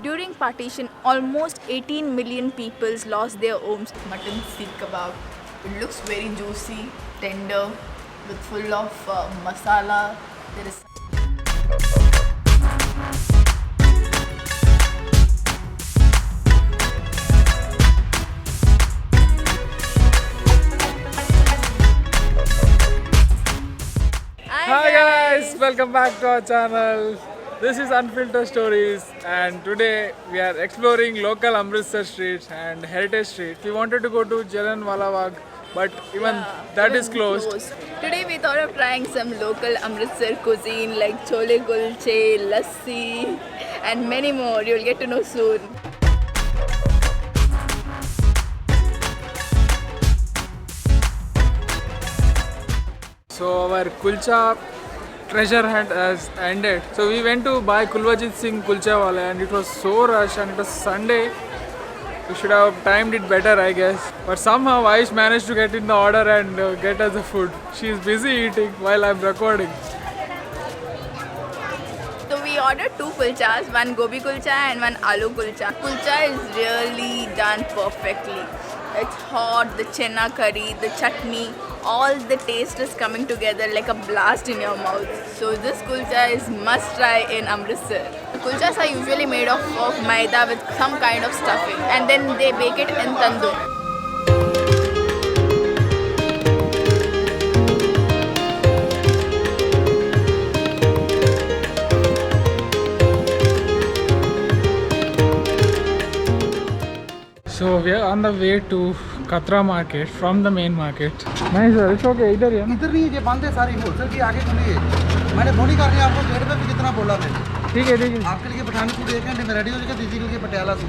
During partition, almost 18 million people lost their homes. Mutton seekh kebab. It looks very juicy, tender, with full of masala. There is Hi guys, welcome back to our channel. This is Unfiltered Stories, and today we are exploring local Amritsar streets and Heritage Street. We wanted to go to Jallianwala Bagh, but even that is closed. Today we thought of trying some local Amritsar cuisine like chole kulche, lassi, and many more. You'll get to know soon. So our kulcha treasure hunt has ended. So we went to buy Kulwajit Singh Kulcha Wala, and it was so rush, and it was Sunday. We should have timed it better, I guess. But somehow Aish managed to get in the order and get us the food. She is busy eating while I'm recording. So we ordered two kulchas, one gobi kulcha and one aloo kulcha. Kulcha is really done perfectly. It's hot, the chena curry, the chutney, all the taste is coming together like a blast in your mouth. So this kulcha is must try in Amritsar. The kulchas are usually made of maida with some kind of stuffing, and then they bake it in tandoor. So we are on the way to Katra market from the main market. Nice sir, it's okay. इधर ही है ना? इधर नहीं, ये बंद है सारी wholesale की। आगे खुली है। मैंने फोन ही कर दिया आपको, गेट पे भी कितना बोला मैंने। ठीक है, ठीक है। आपके लिए पठानकोट 1 घंटे में रेडी हो जाएगा, दीदी के लिए पटियाला से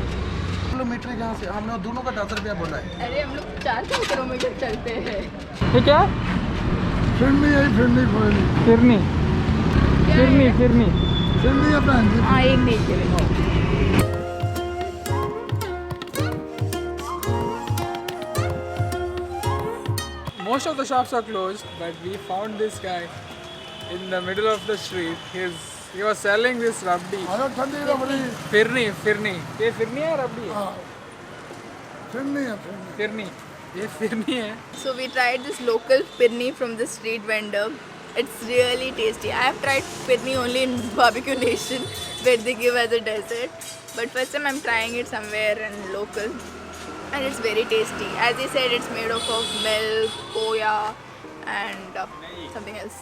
किलोमीटर है जहाँ से हमने दोनों का 10 रुपया बोला है। अरे हम लोग 400 किलोमीटर चलते हैं। ये क्या? फिरनी है, फिरनी फिरनी अपना। हाँ, एक नहीं Most of the shops are closed, but we found this guy in the middle of the street. He was selling this rabdi. Firni. ये फिरनी है रबड़ी है? फिरनी. ये फिरनी है. So we tried this local firni from the street vendor. It's really tasty. I have tried firni only in Barbecue Nation where they give as a dessert. But first time I'm trying it somewhere in local. And it's very tasty. As he said, it's made up of milk, koya, and something else.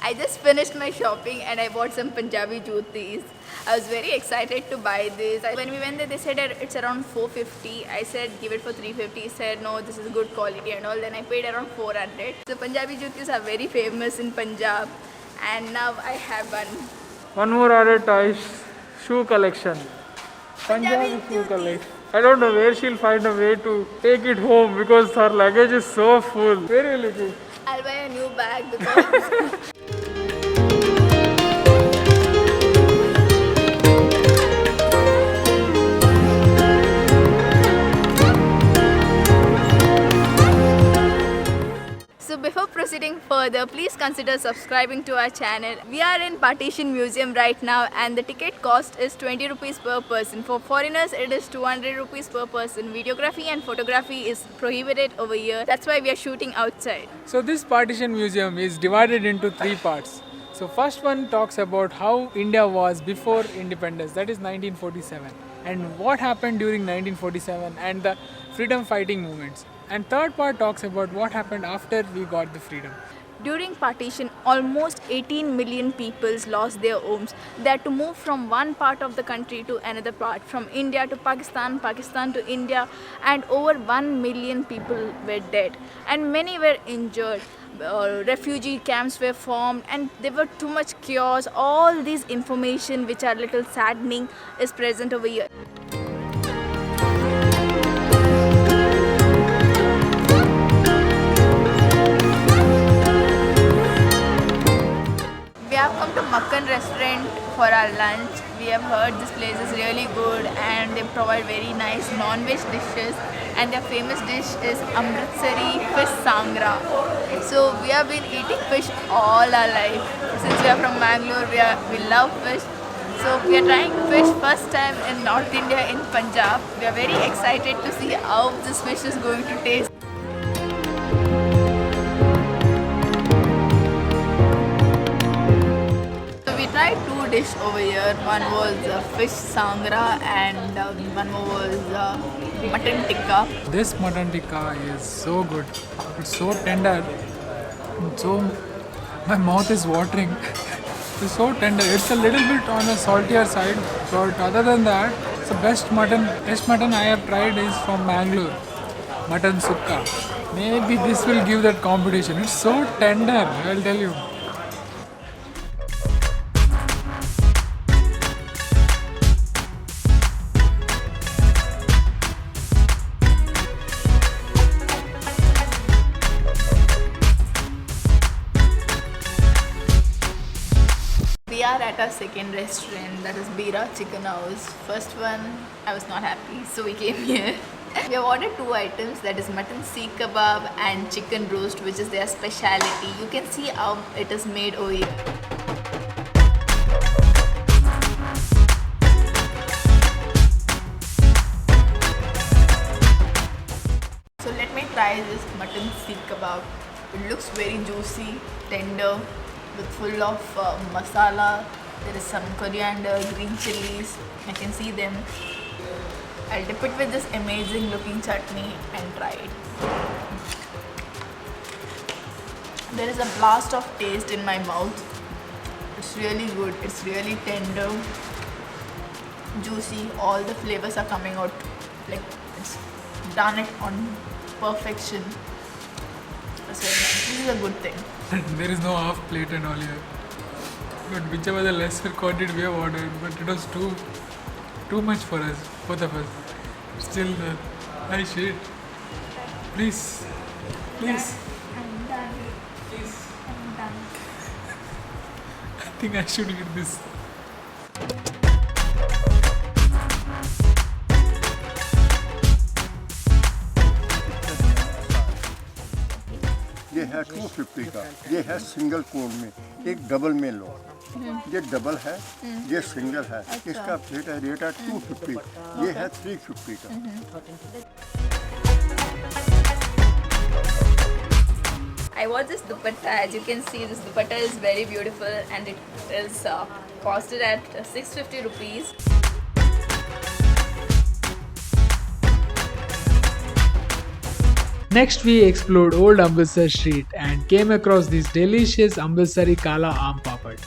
I just finished my shopping and I bought some Punjabi jutis. I was very excited to buy this. When we went there, they said that it's around 450. I said give it for 350. He said no, this is good quality and all. Then I paid around 400. So Punjabi jutis are very famous in Punjab, and now I have one. One more order, toys, shoe collection. Punjabi shoe collection. I don't know where she'll find a way to take it home because her luggage is so full. Where will it be? I'll buy a new bag because So before proceeding further, please consider subscribing to our channel. We are in Partition Museum right now and the ticket cost is 20 rupees per person. For foreigners, it is 200 rupees per person. Videography and photography is prohibited over here. That's why we are shooting outside. So this Partition Museum is divided into 3 parts. So first one talks about how India was before independence, that is 1947, and what happened during 1947 and the freedom fighting movements. And third part talks about what happened after we got the freedom. During partition, almost 18 million people lost their homes. They had to move from one part of the country to another part, from India to Pakistan, Pakistan to India, and over 1 million people were dead and many were injured. Refugee camps were formed and there were too much chaos. All these information which are little saddening is present over here. Makkan restaurant for our lunch. We have heard this place is really good and they provide very nice non-veg dishes, and their famous dish is Amritsari fish sangra. So we have been eating fish all our life. Since we are from Mangalore, we love fish. So we are trying fish first time in North India in Punjab. We are very excited to see how this fish is going to taste. So we tried two dishes over here. One was fish sangra and one more was mutton tikka. This mutton tikka is so good. It's so tender. So my mouth is watering. It's so tender. It's a little bit on the saltier side, but other than that, it's the best mutton I have tried is from Mangalore. Mutton sukka. Maybe this will give that competition. It's so tender, I'll tell you. We are at our second restaurant, that is Bira Chicken House. First one, I was not happy, so we came here. We have ordered two items, that is mutton seekh kebab and chicken roast, which is their speciality. You can see how it is made over here. So let me try this mutton seekh kebab. It looks very juicy, tender, with full of masala. There is some coriander, green chilies. I can see them. I'll dip it with this amazing looking chutney and try it. There is a blast of taste in my mouth. It's really good. It's really tender, juicy. All the flavors are coming out. Like it's done it on perfection. That's very nice. This is a good thing. There is no half plate and all here. But whichever the lesser quantity we have ordered, but it was too much for us, both of us. Still, I shit. Please. I'm done. Please. I'm done. I think I should eat this. ये है 250 का, ये है single कोन में, एक double में लो। ये double है, ये सिंगल है। इसका रेट है 250, ये है 350 का। I bought this dupatta. As you can see, this dupatta is very beautiful and it is costed at 650 rupees. Next, we explored Old Amritsar Street and came across these delicious Amritsari Kala Aam Papad.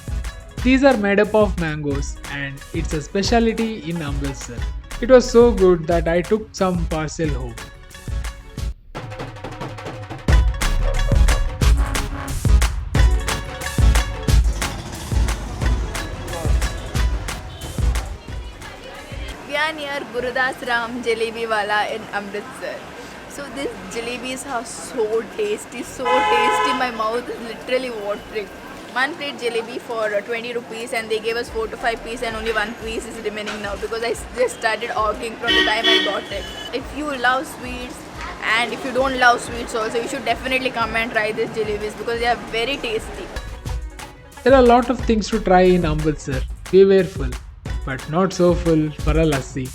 These are made up of mangoes and it's a specialty in Amritsar. It was so good that I took some parcel home. We are near Gurudas Ram Jalebi Wala in Amritsar. So these jalebis are so tasty, my mouth is literally watering. One plate jalebi for 20 rupees and they gave us 4 to 5 pieces and only one piece is remaining now because I just started arguing from the time I got it. If you love sweets and if you don't love sweets also, you should definitely come and try these jalebis because they are very tasty. There are a lot of things to try in Amritsar. We were full, but not so full for a lassi.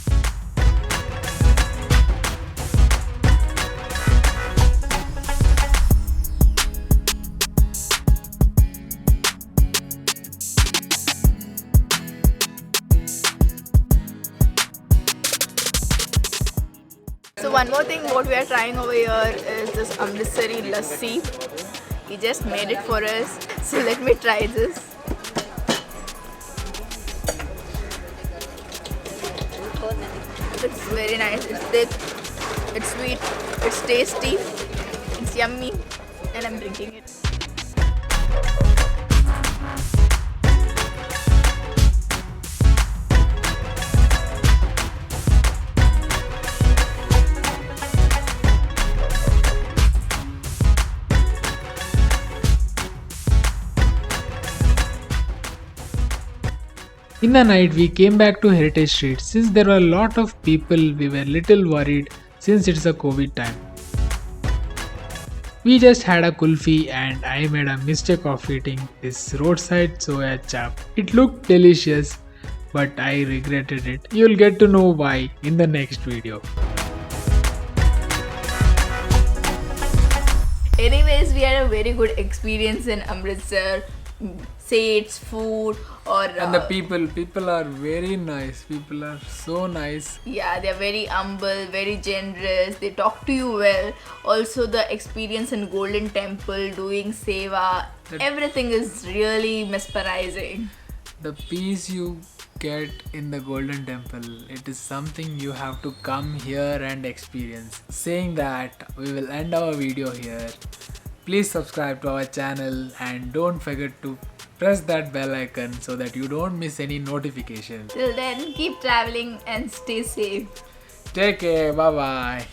So one more thing what we are trying over here is this Amritsari lassi. He just made it for us. So let me try this. It's very nice. It's thick. It's sweet. It's tasty. It's yummy. And I'm drinking it. In the night, we came back to Heritage Street. Since there were a lot of people, we were little worried since it's a COVID time. We just had a kulfi and I made a mistake of eating this roadside soya chap. It looked delicious, but I regretted it. You'll get to know why in the next video. Anyways, we had a very good experience in Amritsar. Say it's food or And the people are very nice. People are so nice. yeah, they're very humble, very generous. They talk to you well. Also, the experience in Golden Temple, doing seva, everything is really mesmerizing. The peace you get in the Golden Temple, it is something you have to come here and experience. Saying that, we will end our video here. Please subscribe to our channel and don't forget to press that bell icon so that you don't miss any notifications. Till then, keep traveling and stay safe. Take care, bye bye.